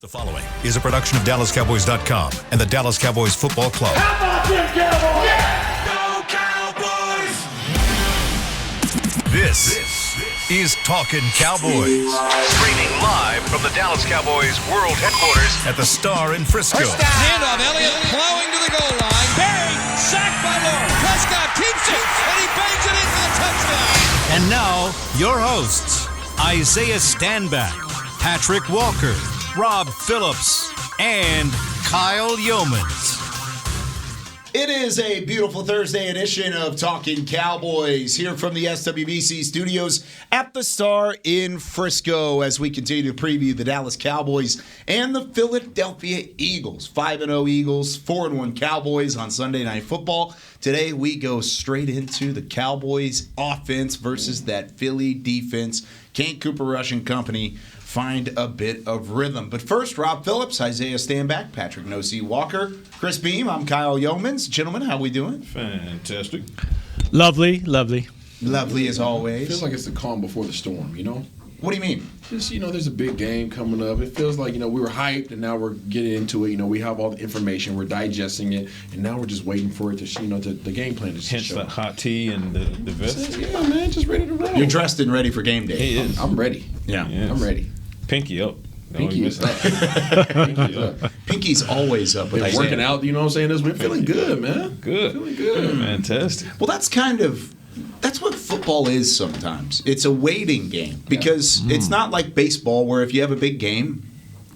The following is a production of DallasCowboys.com and the Dallas Cowboys Football Club. How about them Cowboys? Yeah! Go Cowboys! This is Talkin Cowboys. Streaming live from the Dallas Cowboys World Headquarters at the Star in Frisco. Handoff, Elliott plowing to the goal line. Barry, sacked by Lawrence. Prescott keeps it, and he bangs it in for the touchdown. And now, your hosts, Isaiah Stanback, Patrick Walker, Rob Phillips, and Kyle Yeomans. It is a beautiful Thursday edition of Talkin Cowboys here from the SWBC studios at the Star in Frisco as we continue to preview the Dallas Cowboys and the Philadelphia Eagles. 5-0 Eagles, 4-1 Cowboys on Sunday Night Football. Today we go straight into the Cowboys offense versus that Philly defense. Can't Cooper Rush and company find a bit of rhythm. But first, Rob Phillips, Isaiah Stanback, Patrick No-C Walker, Chris Beam, I'm Kyle Yeomans. Gentlemen, how we doing? Fantastic. Lovely. Lovely as always. Feels like it's the calm before the storm, you know? What do you mean? Just, there's a big game coming up. It feels like, we were hyped and now we're getting into it. We have all the information, we're digesting it, and now we're just waiting for it to, the game plan to Hence show. the hot tea and the vest. Yeah, man, just ready to roll. You're dressed and ready for game day. He is. I'm ready. Yeah. I'm ready. Pinky up. Pinky is up. Pinky up. Pinky's always up with Been Isaiah. working out, you know what I'm saying? This we're feeling good, man. Good. Feeling good. Fantastic. Well, that's what football is sometimes. It's a waiting game because it's not like baseball where if you have a big game,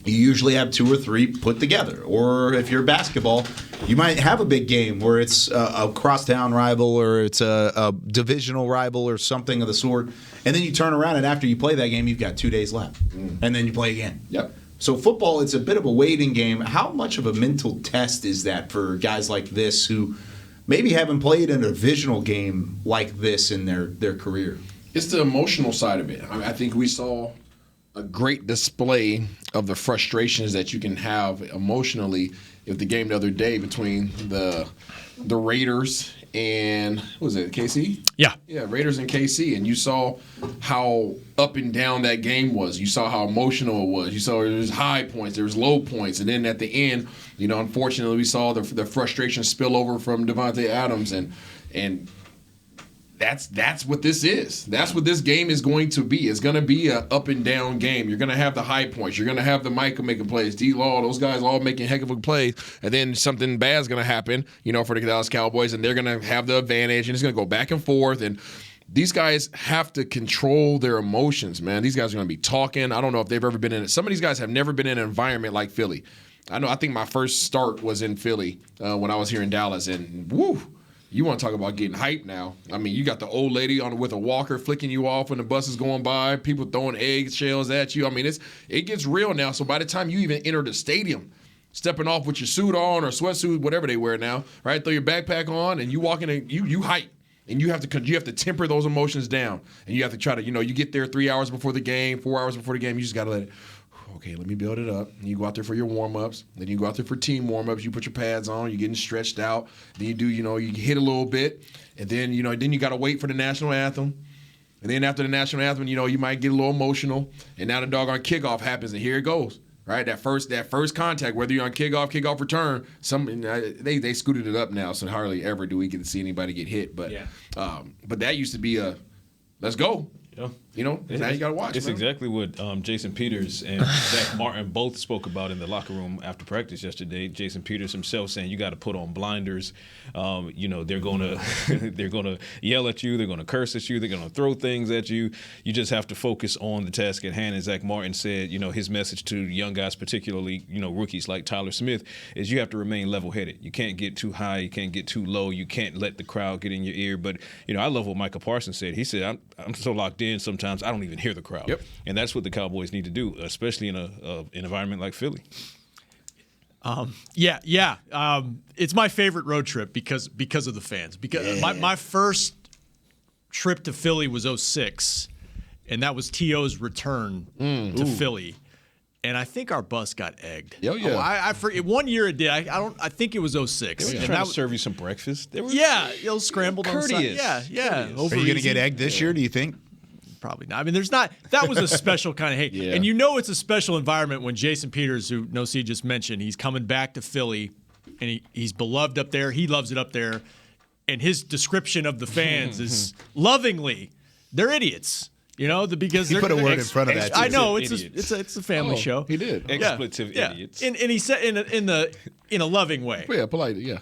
you usually have two or three put together. Or if you're basketball, you might have a big game where it's a crosstown rival or it's a divisional rival or something of the sort. And then you turn around and after you play that game, you've got 2 days left. And then you play again. Yep. So football, it's a bit of a waiting game. How much of a mental test is that for guys like this who maybe haven't played in a divisional game like this in their career? It's the emotional side of it. I think we saw a great display of the frustrations that you can have emotionally if the game the other day between the Raiders and, what was it, KC? Yeah, Raiders and KC, and you saw how up and down that game was. You saw how emotional it was. You saw there was high points, there was low points, and then at the end, unfortunately, we saw the frustration spill over from Devontae Adams, and that's what this is. That's what this game is going to be. It's going to be an up and down game. You're going to have the high points. You're going to have the Michael making plays, D-Law, those guys all making heck of a plays, and then something bad's going to happen, for the Dallas Cowboys, and they're going to have the advantage, and it's going to go back and forth, and these guys have to control their emotions, man. These guys are going to be talking. I don't know if they've ever been in it. Some of these guys have never been in an environment like Philly. I think my first start was in Philly when I was here in Dallas, and woo, you want to talk about getting hyped now. I mean, you got the old lady with a walker flicking you off when the bus is going by, people throwing eggshells at you. I mean, it gets real now. So by the time you even enter the stadium, stepping off with your suit on or sweatsuit, whatever they wear now, right? Throw your backpack on and you walk in and you hype. And you have to temper those emotions down. And you have to try to, you get there 3 hours before the game, 4 hours before the game. You just got to let it, okay, let me build it up. And you go out there for your warm-ups. Then you go out there for team warm-ups. You put your pads on. You're getting stretched out. Then you do, you hit a little bit. And then, then you got to wait for the national anthem. And then after the national anthem, you might get a little emotional. And now the doggone kickoff happens, and here it goes. Right, that first contact, whether you're on kickoff return, they scooted it up now, so hardly ever do we get to see anybody get hit. But but that used to be a let's go. Yeah. Now you got to watch. It's exactly what Jason Peters and Zach Martin both spoke about in the locker room after practice yesterday. Jason Peters himself saying you got to put on blinders. They're gonna yell at you. They're gonna curse at you. They're gonna throw things at you. You just have to focus on the task at hand. And Zach Martin said, his message to young guys, particularly rookies like Tyler Smith, is you have to remain level-headed. You can't get too high. You can't get too low. You can't let the crowd get in your ear. But I love what Micah Parsons said. He said, I'm so locked in sometimes I don't even hear the crowd. Yep. And that's what the Cowboys need to do, especially in an environment like Philly. It's my favorite road trip because of the fans. Because my first trip to Philly was 2006, and that was T.O.'s return to Philly. And I think our bus got egged. Oh, yeah. I forget. 1 year it did. I think it was 2006. They were trying to serve you some breakfast. They were scrambled on the side. Yeah. Are you going to get egged this year, do you think? probably not. I mean, there's not. That was a special kind of hate, and you know it's a special environment when Jason Peters, who No C just mentioned, he's coming back to Philly, and he's beloved up there. He loves it up there, and his description of the fans is lovingly, they're idiots. You know, because he put a word in front of that. I know it's a family show. He did expletive idiots, and he said in a loving way. Yeah, polite. Yeah,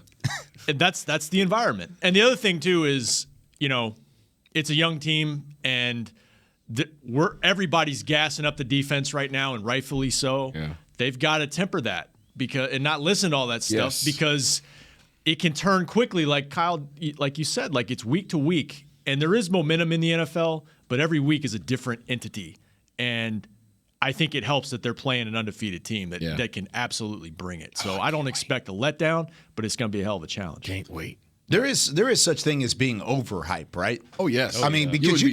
and that's the environment. And the other thing too is, you know, it's a young team, and everybody's gassing up the defense right now, and rightfully so. Yeah. They've got to temper that and not listen to all that stuff because it can turn quickly. Like Kyle, like you said, like it's week to week, and there is momentum in the NFL. But every week is a different entity. And I think it helps that they're playing an undefeated team that can absolutely bring it. So I don't expect a letdown, but it's going to be a hell of a challenge. Can't wait. There is such thing as being overhyped, right? Oh yes. I mean, because you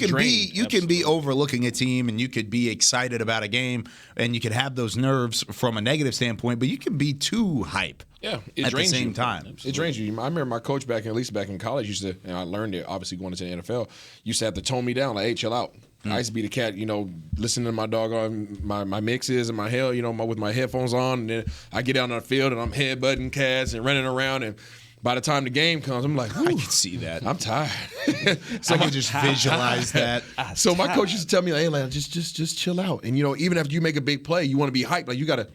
can be overlooking a team, and you could be excited about a game, and you could have those nerves from a negative standpoint, but you can be too hype. Yeah, it at the drains same you. time. It drains you. I remember my coach back in college used to, and I learned it obviously going into the NFL, used to have to tone me down like, hey, chill out. I used to be the cat, you know, listening to my dog on my mixes and my hell, you know, with my headphones on, and then I get out on the field and I'm headbutting cats and running around, and by the time the game comes, I'm like, I can see that. I'm tired. So I can just visualize that. So my coach used to tell me, hey, like, just chill out. And, you know, even after you make a big play, you want to be hyped. Like, you got to,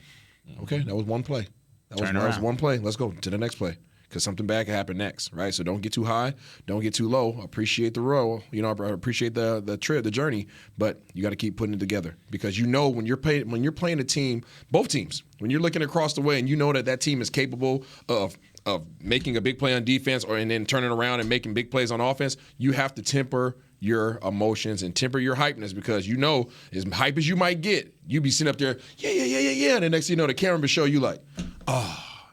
okay, that was one play. That was one play. Let's go to the next play because something bad can happen next, right? So don't get too high. Don't get too low. Appreciate the row. You know, appreciate the trip, the journey, but you got to keep putting it together because you know when you're playing a team, both teams, when you're looking across the way and you know that team is capable of making a big play on defense and then turning around and making big plays on offense, you have to temper your emotions and temper your hypeness because you know as hype as you might get, you be sitting up there, yeah. And the next thing you know, the camera will show you like,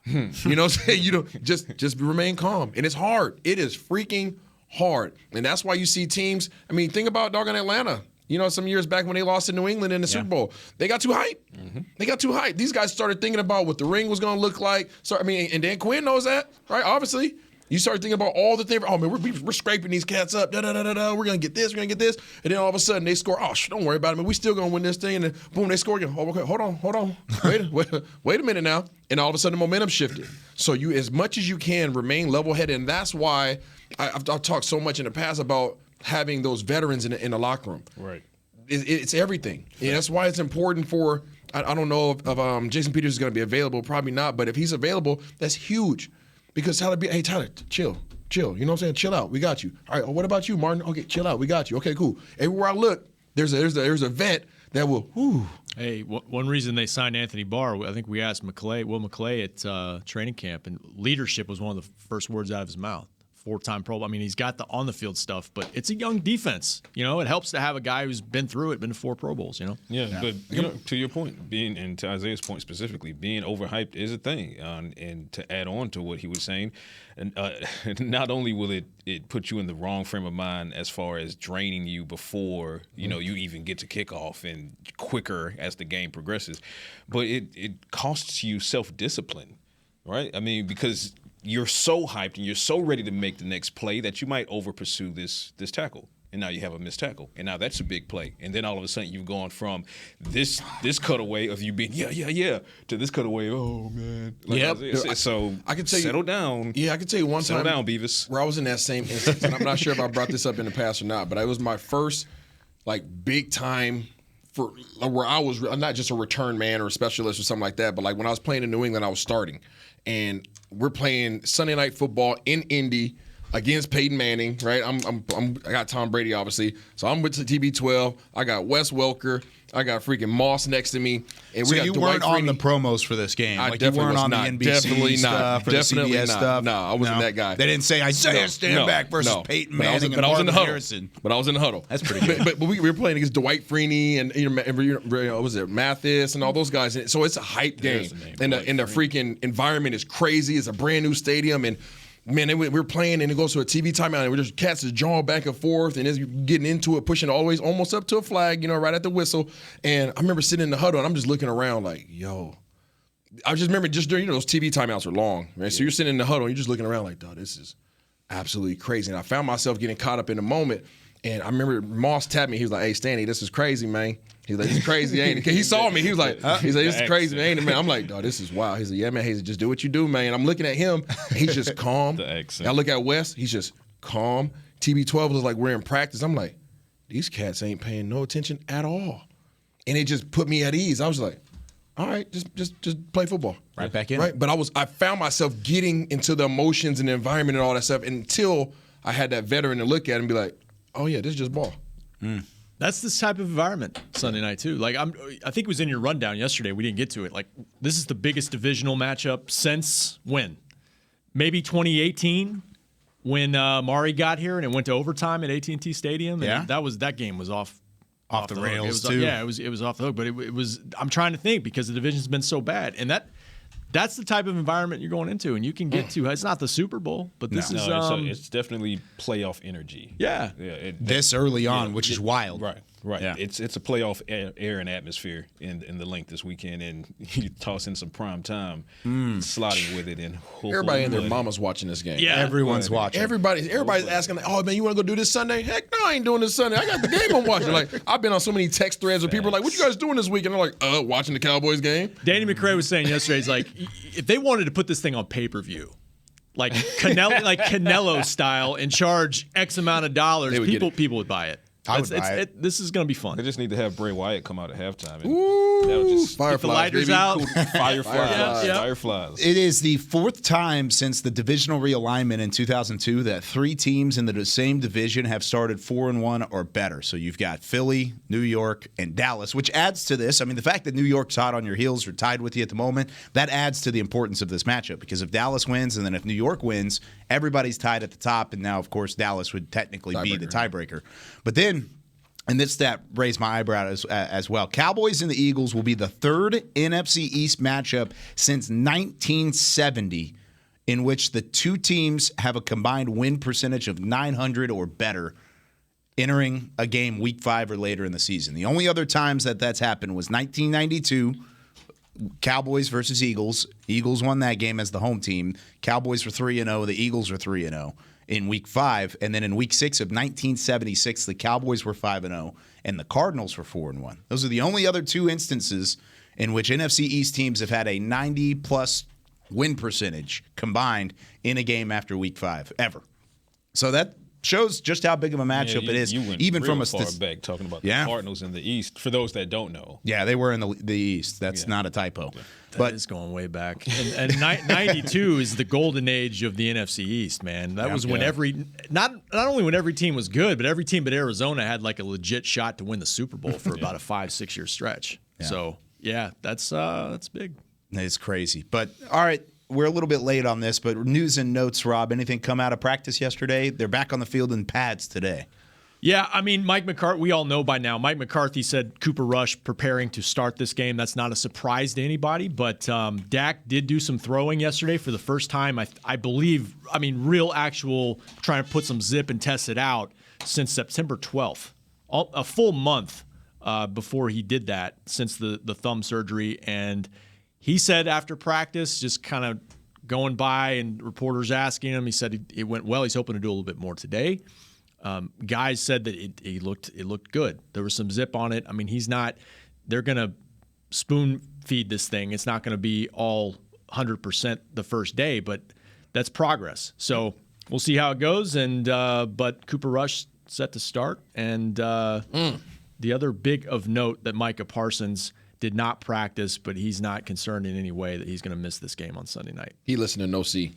you know what I'm saying? You don't just remain calm. And it's hard. It is freaking hard. And that's why you see teams, I mean, think about doggone Atlanta. You know, some years back when they lost to New England in the Super Bowl, they got too hyped. They got too hyped. These guys started thinking about what the ring was going to look like. So, I mean, and Dan Quinn knows that, right? Obviously. You start thinking about all the things. Oh, man, we're scraping these cats up. We're going to get this. We're going to get this. And then all of a sudden they score. Oh, don't worry about it, man. We still going to win this thing. And then, boom, they score again. Oh, okay, hold on. Wait a minute now. And all of a sudden the momentum shifted. So you, as much as you can, remain level-headed. And that's why I've talked so much in the past about having those veterans in the locker room. Right. It's everything. And that's why it's important for, I don't know if Jason Peters is going to be available. Probably not. But if he's available, that's huge. Because Tyler, hey, Tyler, chill. You know what I'm saying? Chill out. We got you. All right, what about you, Martin? Okay, chill out. We got you. Okay, cool. Everywhere I look, there's a vet that will, whoo. Hey, one reason they signed Anthony Barr, I think we asked Will McClay at training camp, and leadership was one of the first words out of his mouth. 4-time Pro Bowl. I mean, he's got the on-the-field stuff, but it's a young defense. You know, it helps to have a guy who's been through it, been to 4 Pro Bowls, you know? Yeah. But you know, to your point, and to Isaiah's point specifically, being overhyped is a thing. And to add on to what he was saying, and not only will it put you in the wrong frame of mind as far as draining you before, you know, you even get to kickoff and quicker as the game progresses, but it costs you self-discipline, right? I mean, because you're so hyped and you're so ready to make the next play that you might over pursue this tackle. And now you have a missed tackle. And now that's a big play. And then all of a sudden you've gone from this cutaway of you being, yeah, to this cutaway, oh, man. Like, so I can tell you, settle down. Yeah, I can tell you one settle time. down, Beavis. Where I was in that same instance. And I'm not sure if I brought this up in the past or not, but it was my first, like, big time for where I was not just a return man or a specialist or something like that, but like when I was playing in New England, I was starting. And we're playing Sunday Night Football in Indy against Peyton Manning, right? I got Tom Brady, obviously. So I'm with the TB12. I got Wes Welker. I got freaking Moss next to me. And so we got you Dwight weren't on Freeney. the promos for this game. I like you weren't on not. the NBC Definitely stuff not. or Definitely the CBS not. stuff. No, I wasn't that guy. They didn't say Isaiah stand back versus Peyton Manning and Marvin Harrison. But I was in the huddle. That's pretty good. But we were playing against Dwight Freeney and was it Mathis and all those guys. And so it's a hype game. And the freaking environment is crazy. It's a brand new stadium and. Man, we're playing and it goes to a TV timeout and we're just cats is jawing back and forth and as you're getting into it, pushing always almost up to a flag, you know, right at the whistle. And I remember sitting in the huddle and I'm just looking around like, yo. I just remember just during, you know, those TV timeouts are long, right? Yeah. So you're sitting in the huddle and you're just looking around like, dog, this is absolutely crazy. And I found myself getting caught up in the moment. And I remember Moss tapped me. He was like, "Hey, Stanley, this is crazy, man." He's like, "This is crazy, ain't it?" He saw me. He was like, "This is crazy, ain't it, man?" I'm like, "Dog, this is wild." He's like, "Yeah, man." He's like, "Just do what you do, man." I'm looking at him. He's just calm. The accent. I look at Wes. He's just calm. TB12 was like, "We're in practice." I'm like, "These cats ain't paying no attention at all," and it just put me at ease. I was like, "All right, just play football." Right back in. Right, but I found myself getting into the emotions and the environment and all that stuff until I had that veteran to look at and be like, "Oh yeah, this is just ball." That's this type of environment Sunday night too. Like I think it was in your rundown yesterday. We didn't get to it. Like this is the biggest divisional matchup since when? Maybe 2018 when Mari got here and it went to overtime at AT&T Stadium. And that game was off the hook. rails It was, too. Yeah, it was off the hook. But it was. I'm trying to think because the division's been so bad, and that's the type of environment you're going into, and you can get to. It's not the Super Bowl, but this is. It's definitely playoff energy. Yeah. This early on, which is wild. Right. Yeah. It's a playoff air and atmosphere in the link this weekend, and you toss in some prime time, slotting with it, and Everybody and their mama's watching this game. Yeah. Everyone's watching. Everybody's asking, "Oh man, you want to go do this Sunday?" Heck no, I ain't doing this Sunday. I got the game I'm watching. Like I've been on so many text threads with people like, "What you guys doing this week?" And I'm like, watching the Cowboys game." Danny McRae was saying yesterday, he's like, if they wanted to put this thing on pay-per-view, like Canelo style, and charge X amount of dollars, people would buy it. I would buy it. This is going to be fun. They just need to have Bray Wyatt come out at halftime. Fireflies, Get the lighters baby. out. Fireflies. Yeah. Fireflies. It is the fourth time since the divisional realignment in 2002 that three teams in the same division have started 4-1 or better. So you've got Philly, New York, and Dallas, which adds to this. I mean, the fact that New York's hot on your heels or tied with you at the moment, that adds to the importance of this matchup because if Dallas wins and then if New York wins, everybody's tied at the top. And now, of course, Dallas would technically be the tiebreaker. But then, and this stat raised my eyebrow as well. Cowboys and the Eagles will be the third NFC East matchup since 1970 in which the two teams have a combined win percentage of 900 or better entering a game week 5 or later in the season. The only other times that's happened was 1992, Cowboys versus Eagles. Eagles won that game as the home team. Cowboys were 3-0. The Eagles were 3-0. In week 5, and then in week 6 of 1976, the Cowboys were 5-0, and the Cardinals were 4-1. Those are the only other two instances in which NFC East teams have had a 90-plus win percentage combined in a game after week 5, ever. So that shows just how big of a matchup it is, You went even real from a far back talking about the Cardinals in the East. For those that don't know, Yeah, they were in the East. That's not a typo. That is going way back. And 92 is the golden age of the NFC East, man. That was when not only when every team was good, but every team but Arizona had like a legit shot to win the Super Bowl for about a 5-6 year stretch. Yeah. So, that's big. It's crazy. But, all right, we're a little bit late on this, but news and notes, Rob. Anything come out of practice yesterday? They're back on the field in pads today. Yeah, I mean, Mike McCarthy, we all know by now, Mike McCarthy said Cooper Rush preparing to start this game. That's not a surprise to anybody, but Dak did do some throwing yesterday for the first time, I believe, real actual trying to put some zip and test it out since September 12th. A full month before he did that since the thumb surgery. And he said after practice, just kind of going by and reporters asking him, he said it went well. He's hoping to do a little bit more today. Guys said that it looked good. There was some zip on it. I mean, they're going to spoon feed this thing. It's not going to be all 100% the first day, but that's progress. So we'll see how it goes. And but Cooper Rush set to start. And the other big of note that Micah Parsons did not practice, but he's not concerned in any way that he's going to miss this game on Sunday night. He listened to No C.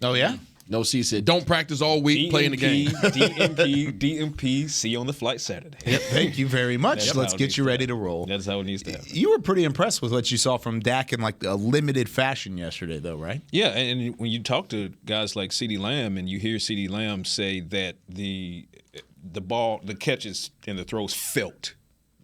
Oh, yeah? No C said, don't practice all week, play in the game. DMP, see you on the flight Saturday. Yep, thank you very much. That's Let's how it get needs you to ready happen. to roll. That's how it needs to happen. You were pretty impressed with what you saw from Dak in like a limited fashion yesterday, though, right? Yeah, and when you talk to guys like CeeDee Lamb and you hear CeeDee Lamb say that the ball, the catches and the throws felt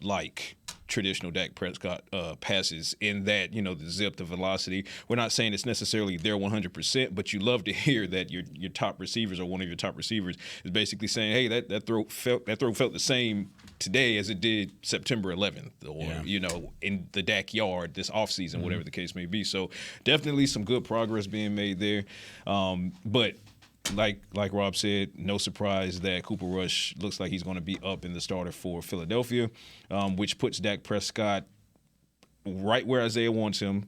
like traditional Dak Prescott passes in that, the zip, the velocity. We're not saying it's necessarily there 100%, but you love to hear that your top receivers or one of your top receivers is basically saying, hey, that throw felt the same today as it did September 11th or, in the Dak yard this offseason, whatever the case may be. So definitely some good progress being made there. But like Rob said, no surprise that Cooper Rush looks like he's going to be up in the starter for Philadelphia, which puts Dak Prescott right where Isaiah wants him,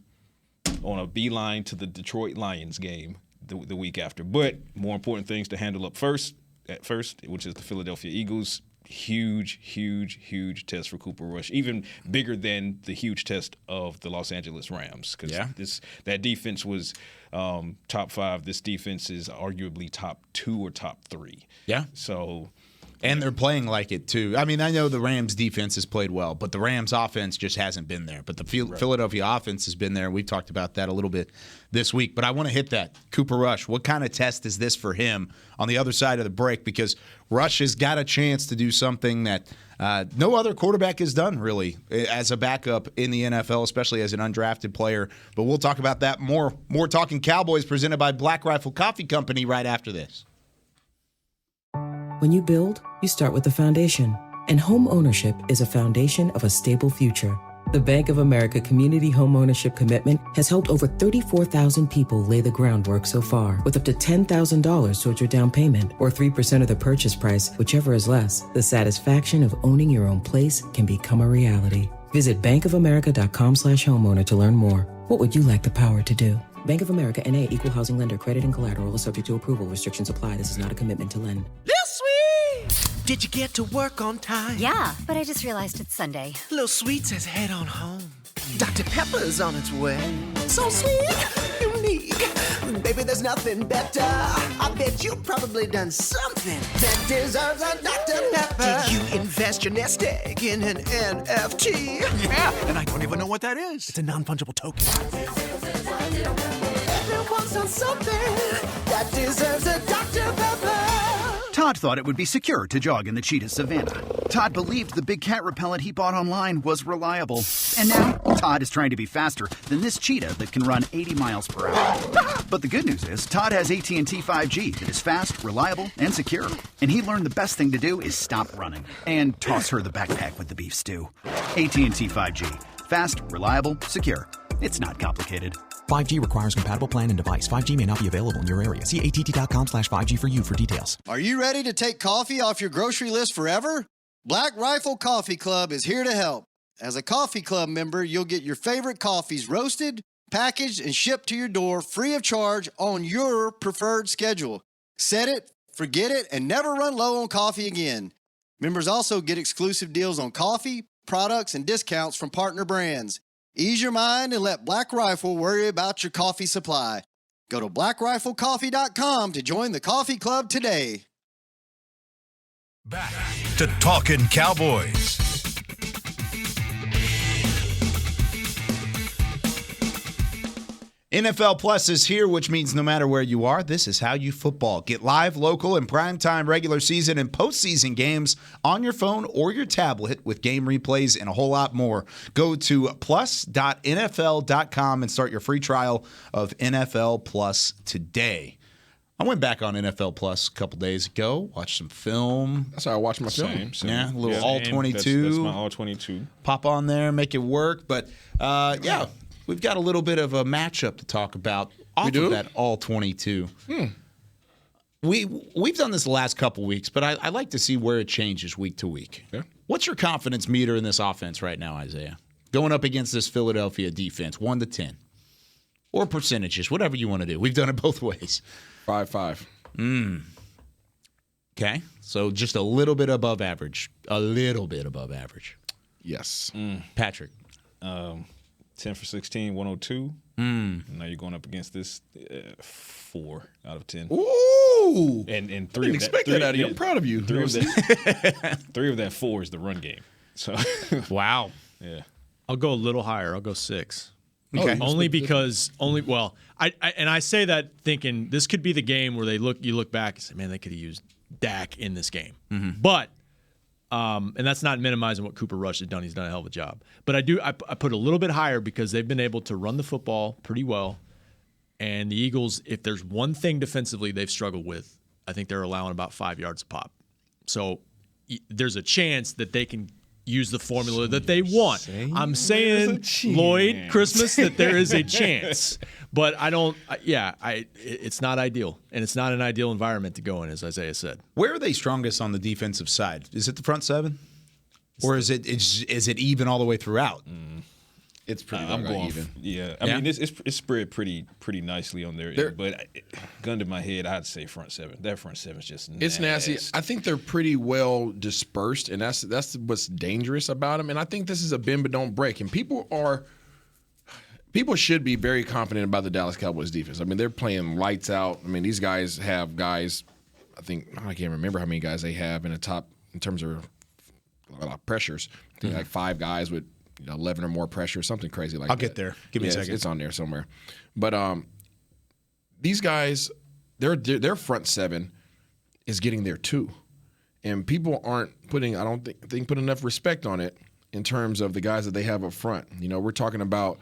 on a beeline to the Detroit Lions game the week after. But more important things to handle up first, which is the Philadelphia Eagles. Huge test for Cooper Rush, even bigger than the huge test of the Los Angeles Rams, because that defense was top 5. This defense is arguably top 2 or top 3. Yeah. So. And they're playing like it, too. I mean, I know the Rams' defense has played well, but the Rams' offense just hasn't been there. But the Philadelphia offense has been there. We've talked about that a little bit this week. But I want to hit that. Cooper Rush, what kind of test is this for him on the other side of the break? Because Rush has got a chance to do something that no other quarterback has done, really, as a backup in the NFL, especially as an undrafted player. But we'll talk about that more. More Talking Cowboys presented by Black Rifle Coffee Company right after this. When you build, you start with the foundation. And home ownership is a foundation of a stable future. The Bank of America Community Home Ownership Commitment has helped over 34,000 people lay the groundwork so far, with up to $10,000 towards your down payment or 3% of the purchase price, whichever is less. The satisfaction of owning your own place can become a reality. Visit bankofamerica.com/homeowner to learn more. What would you like the power to do? Bank of America N.A. Equal Housing Lender. Credit and collateral is subject to approval. Restrictions apply. This is not a commitment to lend. Lil Sweet! Did you get to work on time? Yeah, but I just realized it's Sunday. Lil Sweet says head on home. Dr. Pepper's on its way. So sweet, unique. Baby, there's nothing better. I bet you've probably done something that deserves a Dr. Pepper. Did you invest your nest egg in an NFT? Yeah, and I don't even know what that is. It's a non-fungible token. Everyone's done something that deserves a Dr. Pepper. Todd thought it would be secure to jog in the cheetah savanna. Todd believed the big cat repellent he bought online was reliable. And now, Todd is trying to be faster than this cheetah that can run 80 miles per hour. But the good news is, Todd has AT&T 5G that is fast, reliable, and secure. And he learned the best thing to do is stop running and toss her the backpack with the beef stew. AT&T 5G. Fast, reliable, secure. It's not complicated. 5G requires compatible plan and device. 5G may not be available in your area. See att.com/5G for you for details. Are you ready to take coffee off your grocery list forever? Black Rifle Coffee Club is here to help. As a coffee club member, you'll get your favorite coffees roasted, packaged, and shipped to your door free of charge on your preferred schedule. Set it, forget it, and never run low on coffee again. Members also get exclusive deals on coffee, products, and discounts from partner brands. Ease your mind and let Black Rifle worry about your coffee supply. Go to blackriflecoffee.com to join the coffee club today. Back to Talkin' Cowboys. NFL Plus is here, which means no matter where you are, this is how you football. Get live, local, and primetime regular season and postseason games on your phone or your tablet with game replays and a whole lot more. Go to plus.nfl.com and start your free trial of NFL Plus today. I went back on NFL Plus a couple days ago, watched some film. That's how I watch my film. Same. Yeah, a little All-22. That's my All-22. Pop on there, make it work. But, yeah. We've got a little bit of a matchup to talk about off of that All-22. We've done this the last couple weeks, but I like to see where it changes week to week. Yeah. What's your confidence meter in this offense right now, Isaiah? Going up against this Philadelphia defense, 1 to 10. Or percentages, whatever you want to do. We've done it both ways. 5-5. Okay, so just a little bit above average. A little bit above average. Yes. Patrick. 10 for 16, 102. Now you're going up against this 4 out of 10. Ooh! And 3 I didn't of that. expect that out of you. I'm proud of you. 3 of that 4 is the run game. So wow. Yeah. I'll go a little higher. I'll go 6. Okay. I say that thinking this could be the game where you look back and say, man, they could have used Dak in this game. But and that's not minimizing what Cooper Rush has done. He's done a hell of a job. But I put a little bit higher because they've been able to run the football pretty well. And the Eagles, if there's one thing defensively they've struggled with, I think they're allowing about 5 yards a pop. So there's a chance that they can use the formula that they want. I'm saying, Lloyd Christmas, that there is a chance. But it's not ideal, and it's not an ideal environment to go in, as Isaiah said. Where are they strongest on the defensive side? Is it the front seven, or is it even all the way throughout? It's pretty I'm going even. I mean, it's spread pretty nicely on there. But gun to my head, I'd say front seven. That front seven's just nasty. It's nasty. I think they're pretty well dispersed, and that's what's dangerous about them. And I think this is a bend but don't break. And people should be very confident about the Dallas Cowboys defense. I mean, they're playing lights out. I mean, these guys have guys. I can't remember how many guys they have in the top in terms of pressures. I think like 5 guys with 11 or more pressure, something crazy like that. I'll get there. Give me a second. It's on there somewhere. But these guys, their front seven is getting there too. And people aren't putting, I don't think put enough respect on it in terms of the guys that they have up front. We're talking about,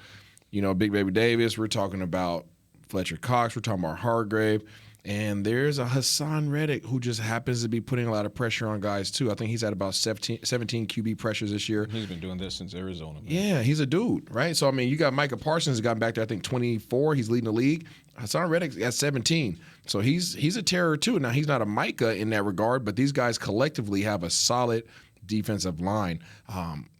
Big Baby Davis. We're talking about Fletcher Cox. We're talking about Hargrave. And there's a Hassan Reddick who just happens to be putting a lot of pressure on guys, too. I think he's had about 17 QB pressures this year. He's been doing this since Arizona. Man. Yeah, he's a dude, right? So, I mean, you got Micah Parsons who's gotten back to, I think, 24. He's leading the league. Hassan Reddick's at 17. So he's a terror, too. Now, he's not a Micah in that regard, but these guys collectively have a solid defensive line.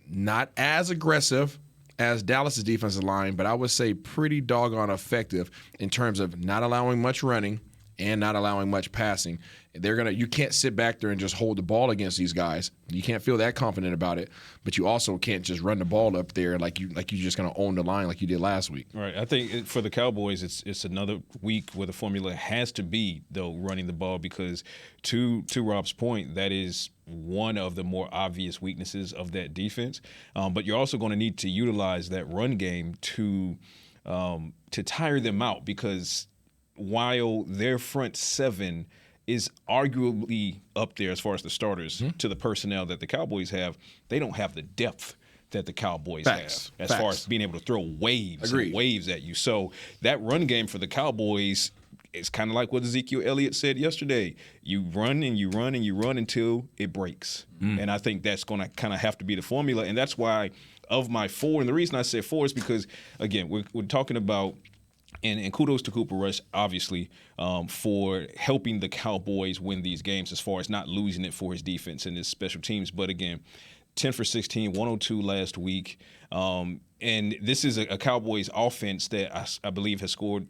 Not as aggressive as Dallas' defensive line, but I would say pretty doggone effective in terms of not allowing much running and not allowing much passing. You can't sit back there and just hold the ball against these guys. You can't feel that confident about it, but you also can't just run the ball up there like you're just going to own the line like you did last week. Right. I think for the Cowboys, it's another week where the formula has to be, though, running the ball because to Rob's point, that is one of the more obvious weaknesses of that defense. But you're also going to need to utilize that run game to tire them out because while their front seven is arguably up there as far as the starters to the personnel that the Cowboys have, they don't have the depth that the Cowboys have as far as being able to throw waves and waves at you. So that run game for the Cowboys is kind of like what Ezekiel Elliott said yesterday. You run and you run and you run until it breaks. And I think that's going to kind of have to be the formula. And that's why of my 4, and the reason I say 4 is because, again, we're talking about and kudos to Cooper Rush, obviously, for helping the Cowboys win these games as far as not losing it for his defense and his special teams. But again, 10 for 16, 102 last week. And this is a Cowboys offense that I believe has scored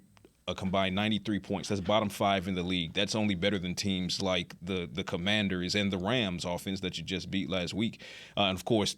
a combined 93 points. That's bottom 5 in the league. That's only better than teams like the Commanders and the Rams offense that you just beat last week. And, of course,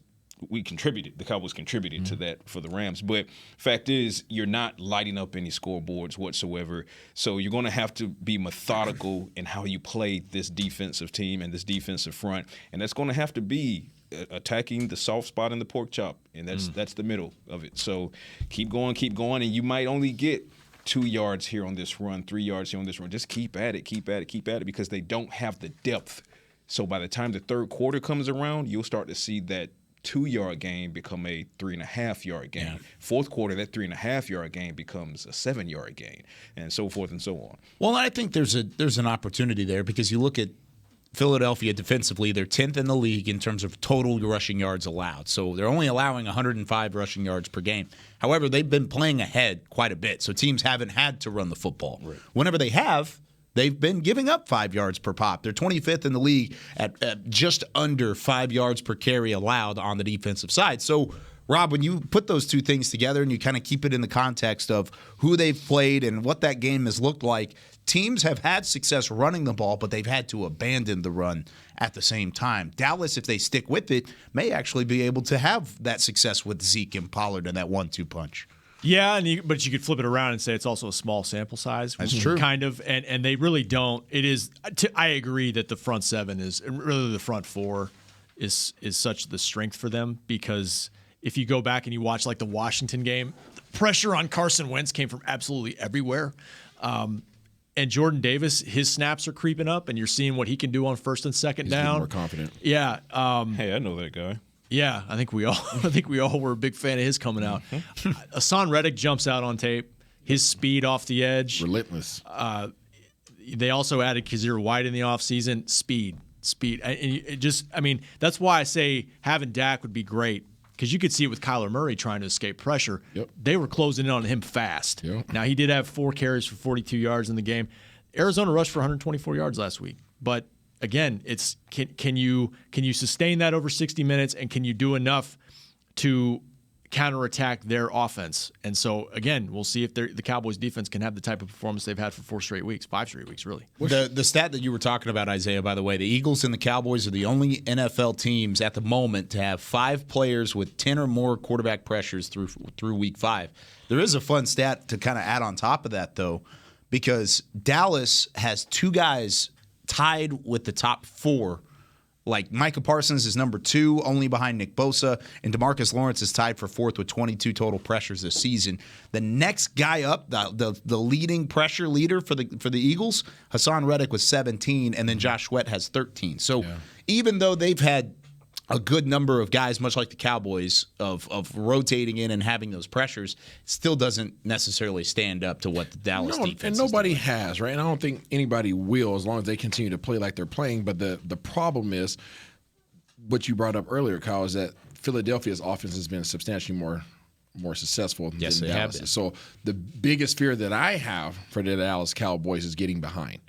the Cowboys contributed to that for the Rams. But fact is, you're not lighting up any scoreboards whatsoever. So you're going to have to be methodical in how you play this defensive team and this defensive front. And that's going to have to be attacking the soft spot in the pork chop. And that's the middle of it. So keep going. And you might only get 2 yards here on this run, 3 yards here on this run. Just keep at it because they don't have the depth. So by the time the third quarter comes around, you'll start to see that 2-yard gain become a 3.5-yard gain. Yeah. Fourth quarter, that 3.5-yard gain becomes a 7-yard gain, and so forth and so on. Well, I think there's an opportunity there because you look at Philadelphia defensively, they're 10th in the league in terms of total rushing yards allowed. So they're only allowing 105 rushing yards per game. However, they've been playing ahead quite a bit, so teams haven't had to run the football. Right. Whenever they have, they've been giving up 5 yards per pop. They're 25th in the league at just under 5 yards per carry allowed on the defensive side. So, Rob, when you put those two things together and you kind of keep it in the context of who they've played and what that game has looked like, teams have had success running the ball, but they've had to abandon the run at the same time. Dallas, if they stick with it, may actually be able to have that success with Zeke and Pollard and that 1-2 punch. Yeah, but you could flip it around and say it's also a small sample size. That's true. Kind of, and they really don't. It is. I agree that the front seven is, and really the front 4 is such the strength for them because if you go back and you watch like the Washington game, the pressure on Carson Wentz came from absolutely everywhere. And Jordan Davis, his snaps are creeping up, and you're seeing what he can do on first and second down. More confident. Yeah. Hey, I know that guy. Yeah, I think we all were a big fan of his coming out. Hassan Reddick jumps out on tape. His speed off the edge. Relentless. They also added Kazir White in the offseason. Speed. And that's why I say having Dak would be great because you could see it with Kyler Murray trying to escape pressure. Yep. They were closing in on him fast. Yep. Now, he did have 4 carries for 42 yards in the game. Arizona rushed for 124 yards last week. But, again, it's can you sustain that over 60 minutes, and can you do enough to counterattack their offense? And so, again, we'll see if the Cowboys defense can have the type of performance they've had for 5 straight weeks, really. The stat that you were talking about, Isaiah, by the way, the Eagles and the Cowboys are the only NFL teams at the moment to have 5 players with 10 or more quarterback pressures through week 5. There is a fun stat to kind of add on top of that, though, because Dallas has 2 guys tied with the top 4. Like Micah Parsons is number 2, only behind Nick Bosa, and DeMarcus Lawrence is tied for 4th with 22 total pressures this season. The next guy up, the leading pressure leader for the Eagles, Hassan Reddick with 17, and then Josh Sweat has 13. So even though they've had a good number of guys, much like the Cowboys, of rotating in and having those pressures, still doesn't necessarily stand up to what the Dallas defense and nobody has, right? And I don't think anybody will as long as they continue to play like they're playing. But the problem is what you brought up earlier, Kyle, is that Philadelphia's offense has been substantially more successful than Dallas. Have been. So the biggest fear that I have for the Dallas Cowboys is getting behind.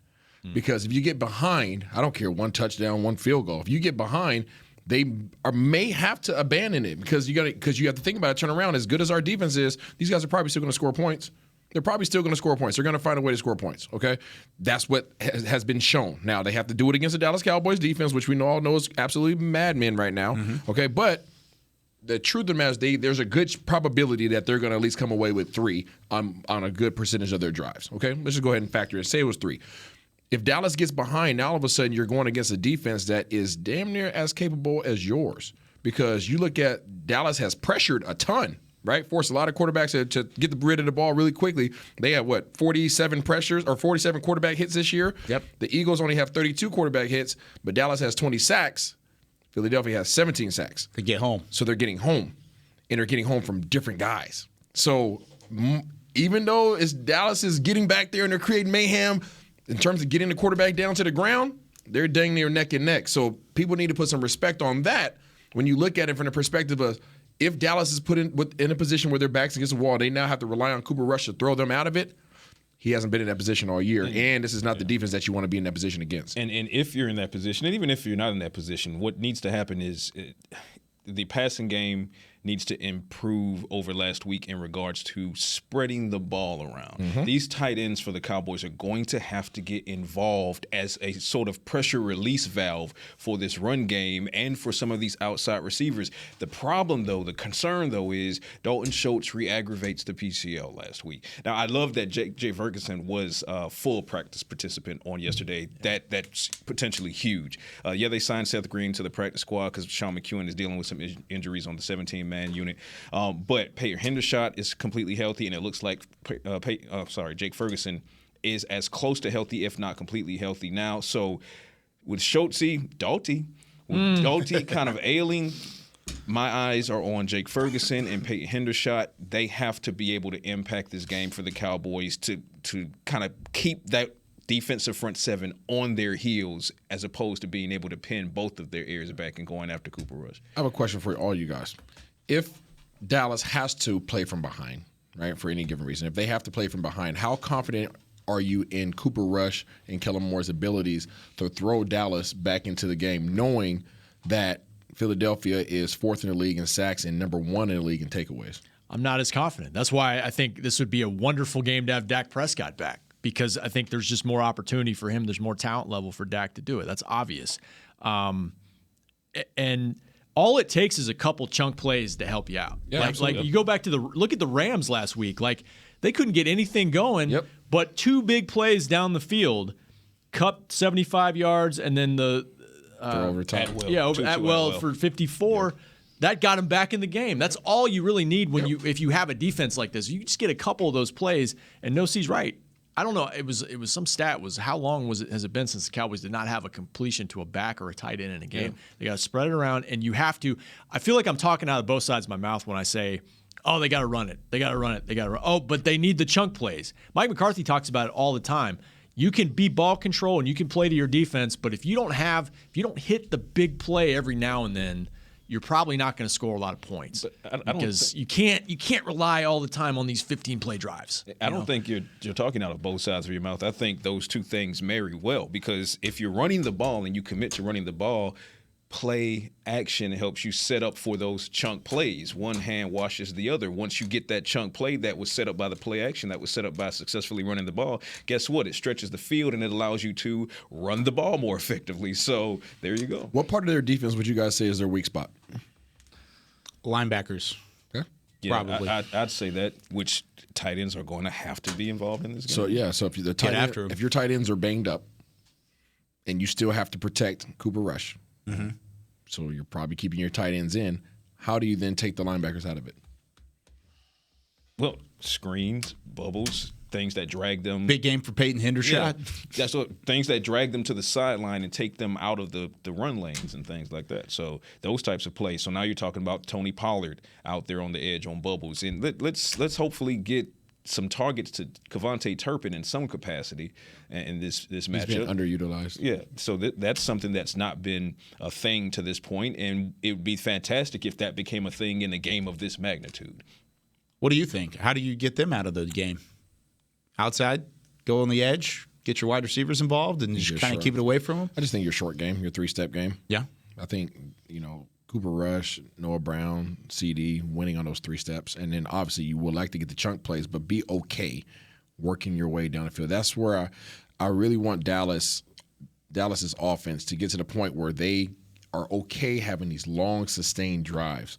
Because if you get behind, I don't care, 1 touchdown, 1 field goal. If you get behind, they may have to abandon it because you have to think about it, turn around. As good as our defense is, these guys are probably still going to score points. They're probably still going to score points. They're going to find a way to score points, okay? That's what has been shown. Now, they have to do it against the Dallas Cowboys defense, which we all know is absolutely madmen right now, okay? But the truth of the matter is there's a good probability that they're going to at least come away with 3 on a good percentage of their drives, okay? Let's just go ahead and factor it. Say it was 3. If Dallas gets behind, now all of a sudden you're going against a defense that is damn near as capable as yours. Because you look at Dallas has pressured a ton, right? Forced a lot of quarterbacks to get the rid of the ball really quickly. They have, 47 pressures or 47 quarterback hits this year? Yep. The Eagles only have 32 quarterback hits, but Dallas has 20 sacks. Philadelphia has 17 sacks. To get home. So they're getting home, and they're getting home from different guys. So even though Dallas is getting back there and they're creating mayhem, in terms of getting the quarterback down to the ground, they're dang near neck and neck. So people need to put some respect on that when you look at it from the perspective of if Dallas is put in a position where their back's against the wall, they now have to rely on Cooper Rush to throw them out of it. He hasn't been in that position all year, and this is not the defense that you want to be in that position against. And if you're in that position, and even if you're not in that position, what needs to happen is the passing game needs to improve over last week in regards to spreading the ball around. Mm-hmm. These tight ends for the Cowboys are going to have to get involved as a sort of pressure release valve for this run game and for some of these outside receivers. The problem, though, the concern, though, is Dalton Schultz re-aggravates the PCL last week. Now, I love that Jay Ferguson was a full practice participant on yesterday. That's potentially huge. They signed Seth Green to the practice squad because Sean McEwen is dealing with some injuries on the 17-man unit. But Peyton Hendershot is completely healthy, and it looks like Jake Ferguson is as close to healthy, if not completely healthy now. So with Dalty kind of ailing, my eyes are on Jake Ferguson and Peyton Hendershot. They have to be able to impact this game for the Cowboys to kind of keep that defensive front 7 on their heels as opposed to being able to pin both of their ears back and going after Cooper Rush. I have a question for all you guys. If Dallas has to play from behind, right, for any given reason, if they have to play from behind, how confident are you in Cooper Rush and Kellen Moore's abilities to throw Dallas back into the game, knowing that Philadelphia is 4th in the league in sacks and number 1 in the league in takeaways? I'm not as confident. That's why I think this would be a wonderful game to have Dak Prescott back, because I think there's just more opportunity for him. There's more talent level for Dak to do it. That's obvious. And all it takes is a couple chunk plays to help you out. Yeah, like you go back to look at the Rams last week. Like, they couldn't get anything going, but 2 big plays down the field, Kupp 75 yards, and then the overtime. Atwell for 54. Yeah. That got him back in the game. That's all you really need if you have a defense like this. You just get a couple of those plays, and Nosee's right. I don't know. It was some stat. Was how long has it been since the Cowboys did not have a completion to a back or a tight end in a game? Yeah. They got to spread it around, and you have to. I feel like I'm talking out of both sides of my mouth when I say, "Oh, they got to run it. They got to run it. They got to run." Oh, but they need the chunk plays. Mike McCarthy talks about it all the time. You can be ball control and you can play to your defense, but if you don't hit the big play every now and then, you're probably not going to score a lot of points because you can't rely all the time on these 15-play drives. I don't think you're talking out of both sides of your mouth. I think those two things marry well because if you're running the ball and you commit to running the ball, play action helps you set up for those chunk plays. One hand washes the other. Once you get that chunk play that was set up by the play action, that was set up by successfully running the ball, guess what? It stretches the field and it allows you to run the ball more effectively. So there you go. What part of their defense would you guys say is their weak spot? Linebackers. Okay. Yeah, Probably. I'd say that, which tight ends are going to have to be involved in this game. So if if your tight ends are banged up and you still have to protect Cooper Rush, so you're probably keeping your tight ends in. How do you then take the linebackers out of it? Well, screens, bubbles, things that drag them. Big game for Peyton Hendershot. That's what things that drag them to the sideline and take them out of the run lanes and things like that. So those types of plays. So now you're talking about Tony Pollard out there on the edge on bubbles, and let's hopefully get some targets to Kevontae Turpin in some capacity in this matchup. He's been underutilized. Yeah, so that's something that's not been a thing to this point, and it would be fantastic if that became a thing in a game of this magnitude. What do you think? How do you get them out of the game? Outside, go on the edge, get your wide receivers involved, and just kind of keep it away from them? I just think your short game, your three-step game. Yeah. I think, Cooper Rush, Noah Brown, CD, winning on those three steps. And then obviously you would like to get the chunk plays, but be okay working your way down the field. That's where I really want Dallas's offense to get to the point where they are okay having these long, sustained drives.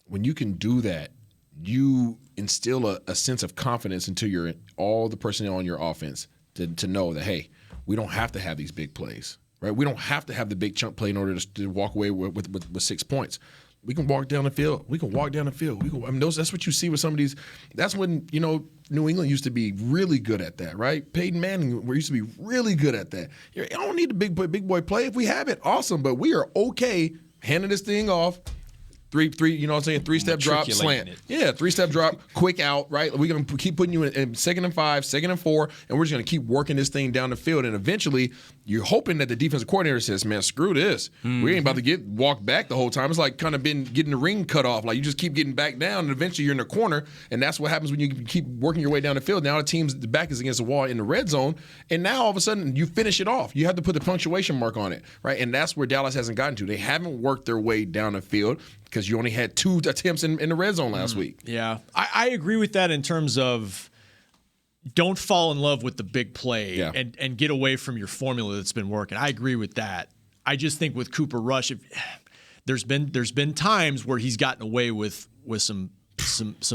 When you can do that, you instill a sense of confidence into all the personnel on your offense to know that, hey, we don't have to have these big plays. Right, we don't have to have the big chunk play in order to walk away with 6 points. We can walk down the field. That's what you see with some of these. That's when New England used to be really good at that, right? Peyton Manning used to be really good at that. You don't need the big boy play. If we have it, awesome. But we are okay handing this thing off. Three, three-step drop, slant. Yeah, three-step drop, quick out, right? We're going to keep putting you in 2nd and 5, 2nd and 4, and we're just going to keep working this thing down the field. And eventually, you're hoping that the defensive coordinator says, man, screw this. We ain't about to walk back the whole time. It's like kind of been getting the ring cut off. Like you just keep getting back down, and eventually you're in the corner, and that's what happens when you keep working your way down the field. Now the back is against the wall in the red zone, and now all of a sudden you finish it off. You have to put the punctuation mark on it, right? And that's where Dallas hasn't gotten to. They haven't worked their way down the field because you only had 2 attempts in the red zone last week. Yeah, I agree with that in terms of don't fall in love with the big play and get away from your formula that's been working. I agree with that. I just think with Cooper Rush, there's been times where he's gotten away with some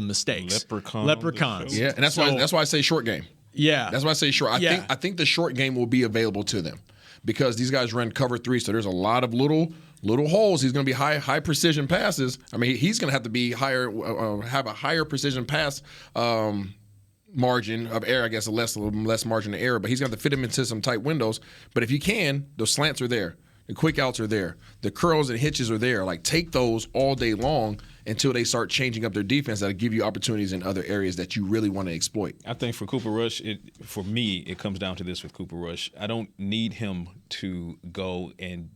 mistakes. Leprechauns. Yeah, and that's why I say short game. Yeah, that's why I say short. I think the short game will be available to them because these guys run cover 3, so there's a lot of little holes. He's going to be high precision passes. I mean, he's going to have to be higher, have a higher precision pass margin of error. I guess a less margin of error, but he's going to have to fit him into some tight windows. But if you can, those slants are there, the quick outs are there, the curls and hitches are there. Like take those all day long until they start changing up their defense. That'll give you opportunities in other areas that you really want to exploit. I think for Cooper Rush, for me, it comes down to this with Cooper Rush. I don't need him to go and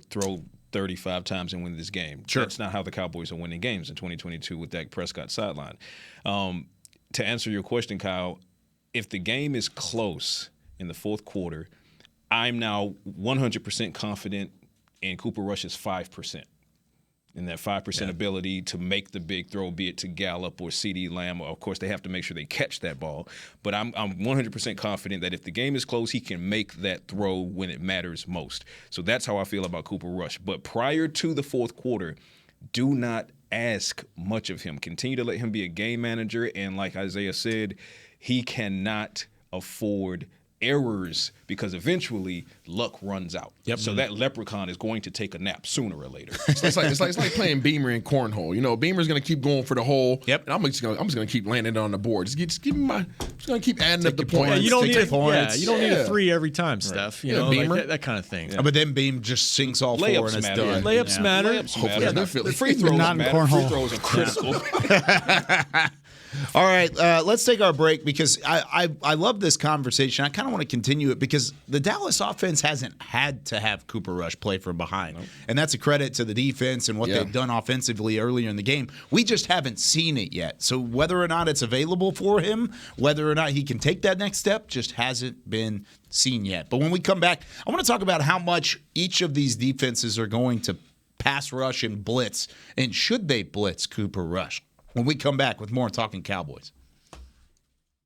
throw 35 times and win this game. Sure. That's not how the Cowboys are winning games in 2022 with Dak Prescott sideline. To answer your question, Kyle, if the game is close in the fourth quarter, I'm now 100% confident in Cooper Rush's 5%. And that 5% ability to make the big throw, be it to Gallup or CeeDee Lamb. Of course, they have to make sure they catch that ball. But I'm 100% confident that if the game is close, he can make that throw when it matters most. So that's how I feel about Cooper Rush. But prior to the fourth quarter, do not ask much of him. Continue to let him be a game manager. And like Isaiah said, he cannot afford errors because eventually luck runs out. Yep. So that leprechaun is going to take a nap sooner or later. It's like playing Beamer in cornhole. Beamer's going to keep going for the hole. Yep. And I'm just going to keep landing it on the board. I'm just going to keep adding up the points. Yeah, you don't need points. You don't need a 3 every time, Steph. Beamer. Like that kind of thing. But then Beam just sinks all 4 and it's done. Layups matter. Layups matter. Free throws not in matter. cornhole. Free throws are critical. All right, let's take our break because I love this conversation. I kind of want to continue it because the Dallas offense hasn't had to have Cooper Rush play from behind. And that's a credit to the defense and what they've done offensively earlier in the game. We just haven't seen it yet. So whether or not it's available for him, whether or not he can take that next step, just hasn't been seen yet. But when we come back, I want to talk about how much each of these defenses are going to pass rush and blitz, and should they blitz Cooper Rush? When we come back with more Talking Cowboys.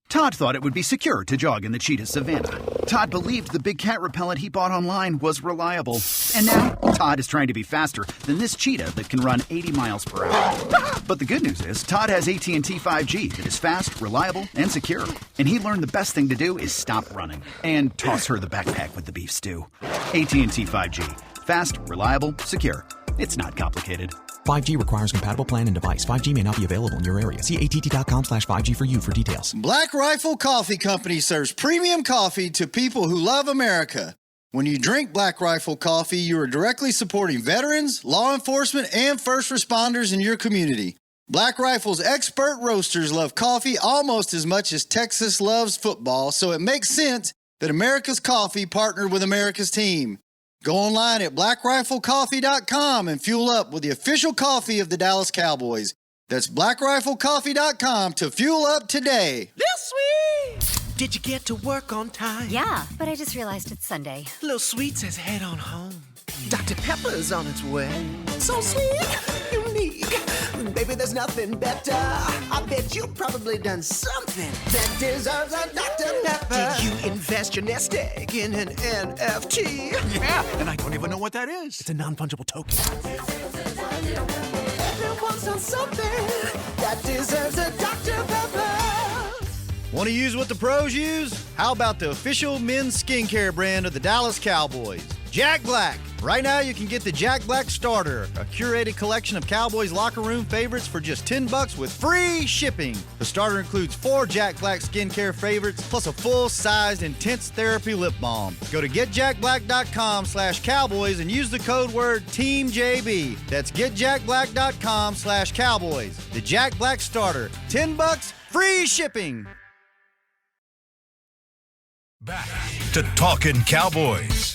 Todd thought it would be secure to jog in the cheetah savanna. Todd believed the big cat repellent he bought online was reliable. And now, Todd is trying to be faster than this cheetah that can run 80 miles per hour. But the good news is, Todd has AT&T 5G that is fast, reliable, and secure. And he learned the best thing to do is stop running and toss her the backpack with the beef stew. AT&T 5G. Fast, reliable, secure. It's not complicated. 5G requires compatible plan and device. 5G may not be available in your area. See att.com/5G for you for details. Black Rifle Coffee Company serves premium coffee to people who love America. When you drink Black Rifle coffee, you are directly supporting veterans, law enforcement, and first responders in your community. Black Rifle's expert roasters love coffee almost as much as Texas loves football, so it makes sense that America's Coffee partnered with America's team. Go online at blackriflecoffee.com and fuel up with the official coffee of the Dallas Cowboys. That's blackriflecoffee.com to fuel up today. This sweet! Did you get to work on time? Yeah, but I just realized it's Sunday. Little Sweet says head on home. Dr. Pepper's on its way. So sweet, unique. Baby, there's nothing better. I bet you've probably done something that deserves a Dr. Pepper. Did you invest your nest egg in an NFT? Yeah, and I don't even know what that is. It's a non-fungible token. Everyone's done something that deserves a Dr. Pepper. Want to use what the pros use? How about the official men's skincare brand of the Dallas Cowboys, Jack Black? Right now, you can get the Jack Black Starter, a curated collection of Cowboys locker room favorites for just $10 with free shipping. The starter includes 4 Jack Black skincare favorites, plus a full-sized intense therapy lip balm. Go to getjackblack.com/cowboys and use the code word TEAMJB. That's getjackblack.com/cowboys. The Jack Black Starter, $10, free shipping. Back to Talkin' Cowboys.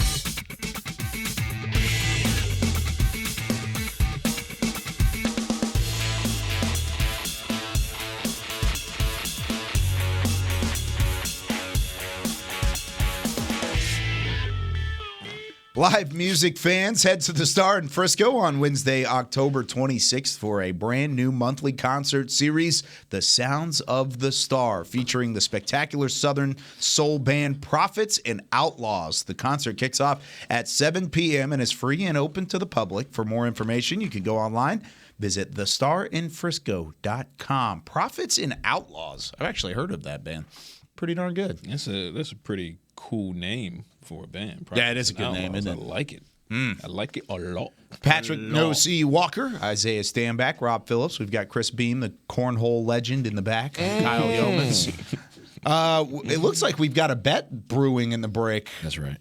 Live music fans, head to the Star in Frisco on Wednesday, October 26th for a brand new monthly concert series, The Sounds of the Star, featuring the spectacular Southern soul band Prophets and Outlaws. The concert kicks off at 7 p.m. and is free and open to the public. For more information, you can go online. Visit thestarinfrisco.com. Prophets and Outlaws. I've actually heard of that band. Pretty darn good. That's a pretty cool name for a band. Yeah, it is a good name, isn't it? I like it. I like it a lot. Patrick No-C Walker, Isaiah Stanback, Rob Phillips. We've got Chris Beam, the cornhole legend, in the back. Kyle Yeomans. It looks like we've got a bet brewing in the break. That's right.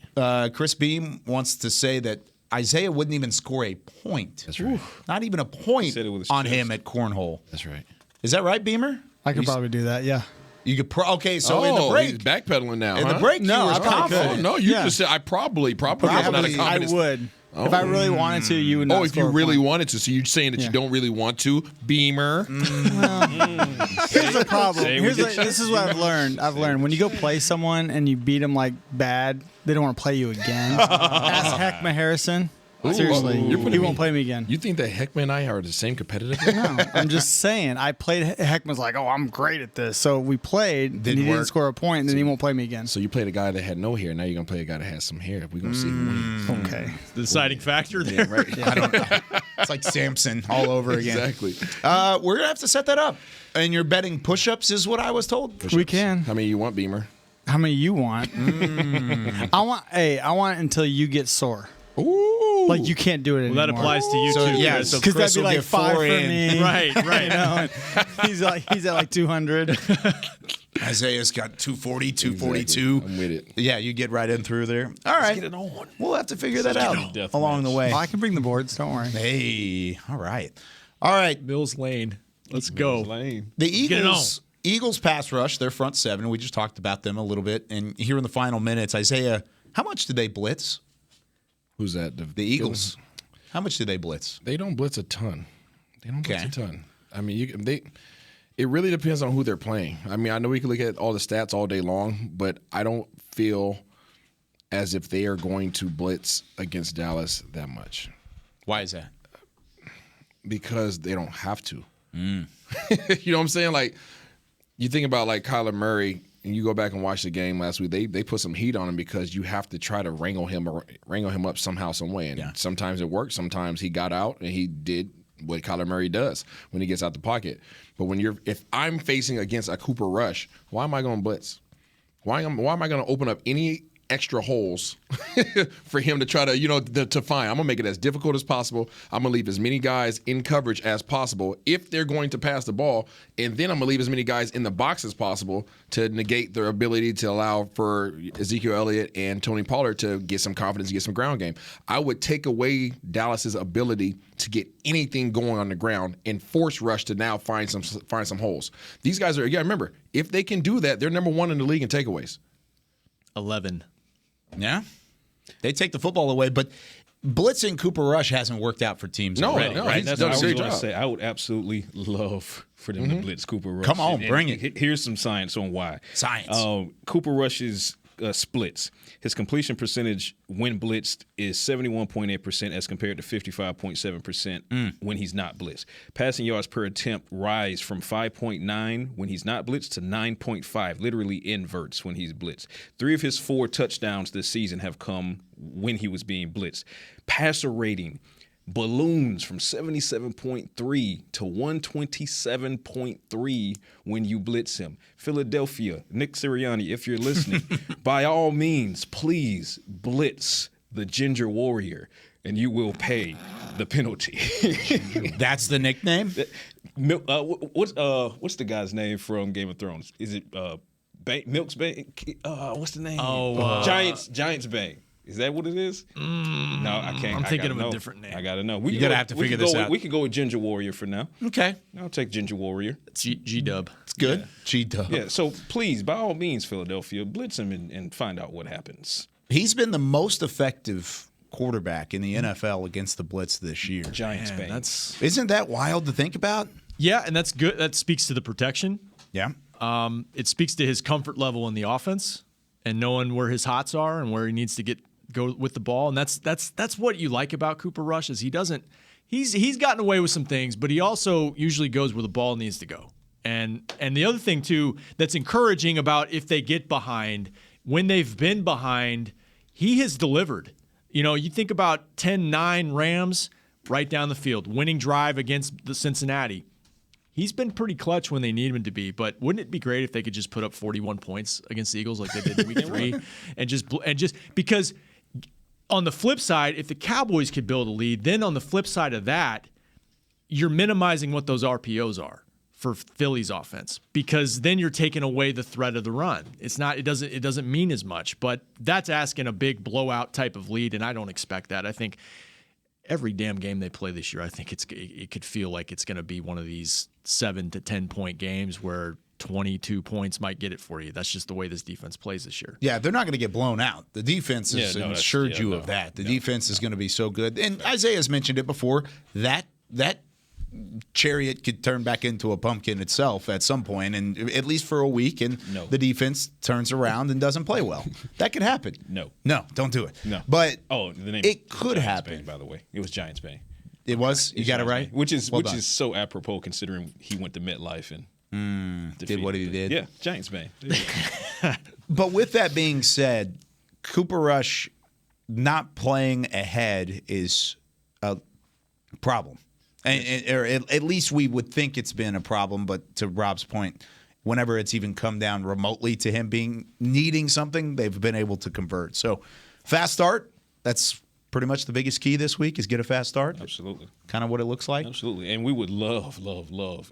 Chris Beam wants to say that Isaiah wouldn't even score a point. That's right. Not even a point on him at cornhole. That's right. Is that right, Beamer? I could probably do that, yeah. You could okay, so in the break, he's backpedaling now. In the break, no, I probably could. Oh, no, you just said I probably. I would. If I really wanted to, you would not. Oh, if you really wanted to. So you're saying that you don't really want to, Beamer. Here's the problem. This is what I've learned. When you go play someone and you beat them like bad, they don't want to play you again. Ask Heckma Harrison. Seriously, he won't play me again. You think that Heckman and I are the same competitive? No, I'm just saying. I played. Heckman's like, oh, I'm great at this. So we played. And he didn't score a point, and then he won't play me again. So you played a guy that had no hair. Now you're gonna play a guy that has some hair. We're gonna see who wins. Okay, the deciding factor there. Yeah, right. I don't know. It's like Samson all over again. Exactly. We're gonna have to set that up. And you're betting push-ups, is what I was told. Push-ups. We can. How many you want, Beamer? How many you want? I want until you get sore. Ooh. Like you can't do it anymore. Well, that applies to you too. Yeah, so because Chris that'd be will like get 5 for in. me. Right. You know, he's at like 200. Isaiah's got 240, 242. Exactly. I'm with it. Yeah, you get right in through there. All right. Let's get it on. We'll have to figure that out along the way. I can bring the boards. Don't worry. Hey, all right. All right. Mills Lane. Let's go. The Eagles pass rush, their front seven. We just talked about them a little bit. And here in the final minutes, Isaiah, how much did they blitz? Who's that? The Eagles. How much did they blitz? They don't blitz a ton. Blitz a ton. I mean, it really depends on who they're playing. I mean, I know we can look at all the stats all day long, but I don't feel as if they are going to blitz against Dallas that much. Why is that? Because they don't have to. You know what I'm saying? Like, you think about like Kyler Murray, and you go back and watch the game last week. They put some heat on him because you have to try to wrangle him up somehow, some way. And sometimes it worked. Sometimes he got out and he did what Kyler Murray does when he gets out the pocket. But if I'm facing against a Cooper Rush, why am I going to blitz? Why am I going to open up any extra holes for him to try to, to find? I'm going to make it as difficult as possible. I'm going to leave as many guys in coverage as possible if they're going to pass the ball. And then I'm going to leave as many guys in the box as possible to negate their ability to allow for Ezekiel Elliott and Tony Pollard to get some confidence, get some ground game. I would take away Dallas's ability to get anything going on the ground and force Rush to now find some holes. These guys remember, if they can do that, they're number one in the league in takeaways. 11. Yeah. They take the football away, but blitzing Cooper Rush hasn't worked out for teams already. Right? That's what I was going to say. I would absolutely love for them to blitz Cooper Rush. Come on, bring it. Here's some science on why. Cooper Rush's splits. His completion percentage when blitzed is 71.8% as compared to 55.7% when he's not blitzed. Passing yards per attempt rise from 5.9 when he's not blitzed to 9.5, literally inverts when he's blitzed. 3 of his 4 touchdowns this season have come when he was being blitzed. Passer rating balloons from 77.3 to 127.3 when you blitz him. Philadelphia, Nick Sirianni, if you're listening, by all means, please blitz the Ginger Warrior, and you will pay the penalty. That's the nickname? What's the guy's name from Game of Thrones? Is it Milk's Bank? What's the name? Giants Bank. Is that what it is? No, I can't. I'm thinking of a different name. I got to know. You're going to have to figure this out. We can go with Ginger Warrior for now. Okay. I'll take Ginger Warrior. G-Dub. It's good. Yeah. G-Dub. Yeah, so please, by all means, Philadelphia, blitz him and find out what happens. He's been the most effective quarterback in the NFL against the blitz this year. Giants Bank. Isn't that wild to think about? Yeah, and that's good. That speaks to the protection. Yeah. It speaks to his comfort level in the offense and knowing where his hots are and where he needs to go with the ball. And that's what you like about Cooper Rush is he's gotten away with some things, but he also usually goes where the ball needs to go. And the other thing too that's encouraging about if they get behind, when they've been behind, he has delivered. You think about 10-9 Rams right down the field, winning drive against the Cincinnati. He's been pretty clutch when they need him to be, but wouldn't it be great if they could just put up 41 points against the Eagles like they did in week 3 and just because on the flip side, if the Cowboys could build a lead, then on the flip side of that, you're minimizing what those RPOs are for Philly's offense because then you're taking away the threat of the run. It doesn't mean as much, but that's asking a big blowout type of lead, and I don't expect that. I think every damn game they play this year, I think it could feel like it's going to be one of these 7 to 10 point games where 22 points might get it for you. That's just the way this defense plays this year. Yeah, they're not going to get blown out. The defense has assured you of that. The defense is going to be so good. And Isaiah's mentioned it before. That chariot could turn back into a pumpkin itself at some point, and at least for a week, and the defense turns around and doesn't play well. That could happen. No, don't do it. No, but the name it could happen. Bank, by the way, it was Giants Bank. It was. You got it right. Which is so apropos considering he went to MetLife and did what he did. Yeah, Giants Bank. But with that being said, Cooper Rush not playing ahead is a problem. Or at least we would think it's been a problem, but to Rob's point, whenever it's even come down remotely to him needing something, they've been able to convert. So fast start, that's pretty much the biggest key this week is get a fast start. Absolutely. Kind of what it looks like. Absolutely. And we would love,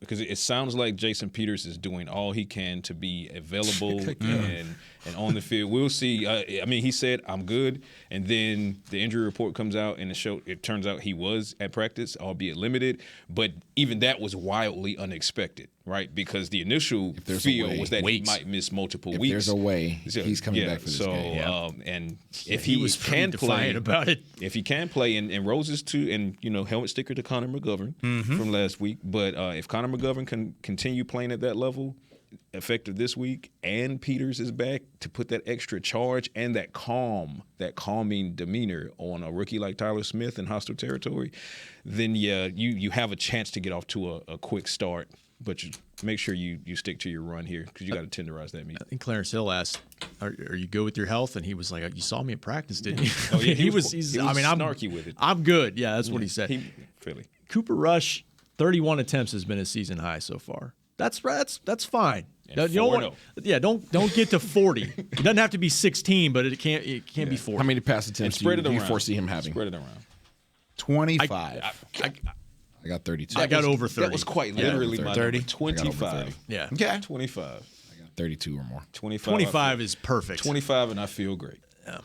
because it sounds like Jason Peters is doing all he can to be available and on the field. We'll see. He said, I'm good. And then the injury report comes out and it turns out he was at practice, albeit limited. But even that was wildly unexpected, right? Because the initial feel was that he might miss multiple weeks. If there's a way, he's coming back for this game. And if he was can play about it. If he can play, and Roses too, and helmet sticker to Connor McGovern from last week. But if Connor McGovern can continue playing at that level, effective this week, and Peters is back to put that extra charge and that calming demeanor on a rookie like Tyler Smith in hostile territory, then you have a chance to get off to a quick start. But you make sure you stick to your run here because you got to tenderize that meat. I think Clarence Hill asked, "Are you good with your health?" And he was like, "You saw me at practice, didn't you?" Oh yeah, he was I'm snarky with it. I'm good. Yeah, that's what he said. Really. Cooper Rush, 31 attempts has been his season high so far. That's fine. And don't get to 40. It doesn't have to be 16, but it can't be 40. How many pass attempts do you foresee him having? Spread it around. 25. I got 32. I got over 30. That was quite literally my 30. number. 25. Yeah. Okay. 25. I got 32 or more. 25 is perfect. 25, and I feel great. Yeah.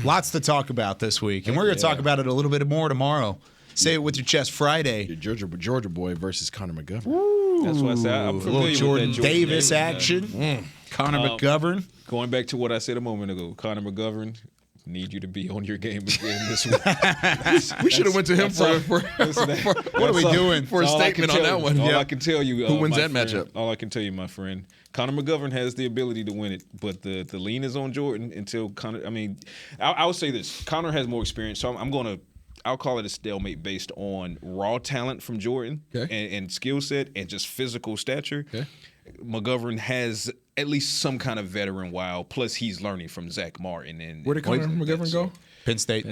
Lots to talk about this week, and we're going to talk about it a little bit more tomorrow. Say it with your chest Friday. Your Georgia boy versus Connor McGovern. That's what I said. I'm A familiar little Jordan with that Davis action. Connor McGovern. Going back to what I said a moment ago, Connor McGovern, need you to be on your game again this week. We should have went to him for what are we doing? For a statement on that one. All I can tell you. Who wins that friend, matchup? All I can tell you, my friend. Connor McGovern has the ability to win it, but the lean is on Jordan until Connor. I would say this. Connor has more experience, so I'll call it a stalemate based on raw talent from Jordan and skill set and just physical stature. Okay. McGovern has at least some kind of veteran wow. Plus, he's learning from Zach Martin. And where did Connor McGovern go? Penn State.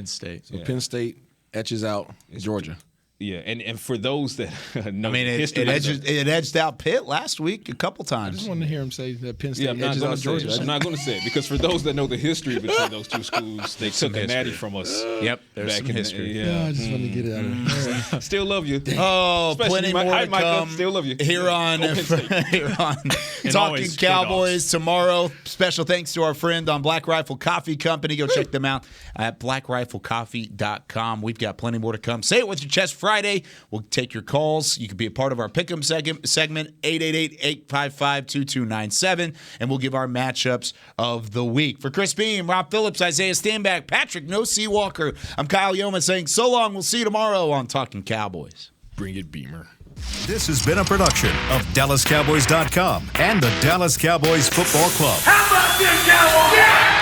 So Penn State etches out Georgia. Yeah, and for those that know it edged out Pitt last week a couple times. I just wanted to hear him say that Penn State edges out Georgia. I'm not going to say it because for those that know the history between those two schools, they took a natty from us. Yep, there's some history. I just wanted to get it out of there. Still love you. Oh, especially plenty more to come. Still love you. Here on Talkin Cowboys tomorrow. Special thanks to our friend on Black Rifle Coffee Company. Go check them out at blackriflecoffee.com. We've got plenty more to come. Say it with your chest Friday. We'll take your calls. You can be a part of our Pick'em segment, 888-855-2297, and we'll give our matchups of the week. For Chris Beam, Rob Phillips, Isaiah Stanback, Patrick No Seawalker, I'm Kyle Yoma saying so long. We'll see you tomorrow on Talkin Cowboys. Bring it, Beamer. This has been a production of DallasCowboys.com and the Dallas Cowboys Football Club. How about this, Cowboys? Yeah!